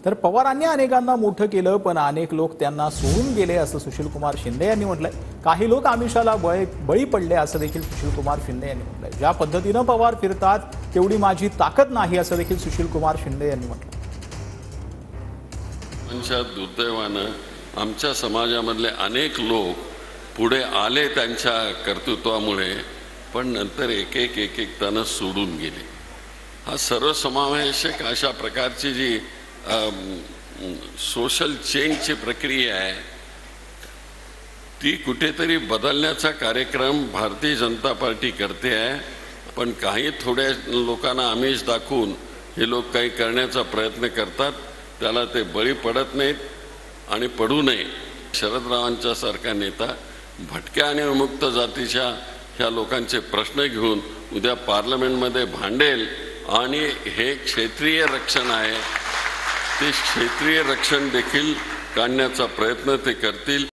तर पवारांनी अनेकांना मोठं केलं, पण अनेक लोक त्यांना सोडून गेले असं सुशीलकुमार शिंदे यांनी म्हटलंय। काही लोक आमिषाला बळी पडले असं देखील सुशीलकुमार शिंदे यांनी म्हटलंय। ज्या पद्धतीनं पवार फिरतात तेवढी माझी ताकद नाही असं देखील सुशीलकुमार शिंदे यांनी म्हटलं। दुर्दैवानं आमच्या समाजामधले अनेक लोक पुढे आले त्यांच्या कर्तृत्वामुळे, पण नंतर एक एक त्यानं सोडून गेले। हा सर्वसमावेशक अशा प्रकारची जी सोशल चेंजची प्रक्रिया आहे ती कुठेतरी बदलण्याचा कार्यक्रम भारतीय जनता पार्टी करते आहे। पण काही थोड्या लोकांना आमिष दाखवून हे लोक काही करण्याचा प्रयत्न करतात, त्याला ते बळी पडत नाहीत आणि पडू नये। शरदरावांच्या सारखा नेता भटक्या आणि विमुक्त जातीच्या ह्या लोकांचे प्रश्न घेऊन उद्या पार्लमेंटमध्ये भांडेल आणि हे क्षेत्रीय रक्षण आहे, ते क्षेत्रीय रक्षण देखील काढण्याचा प्रयत्न ते करतील।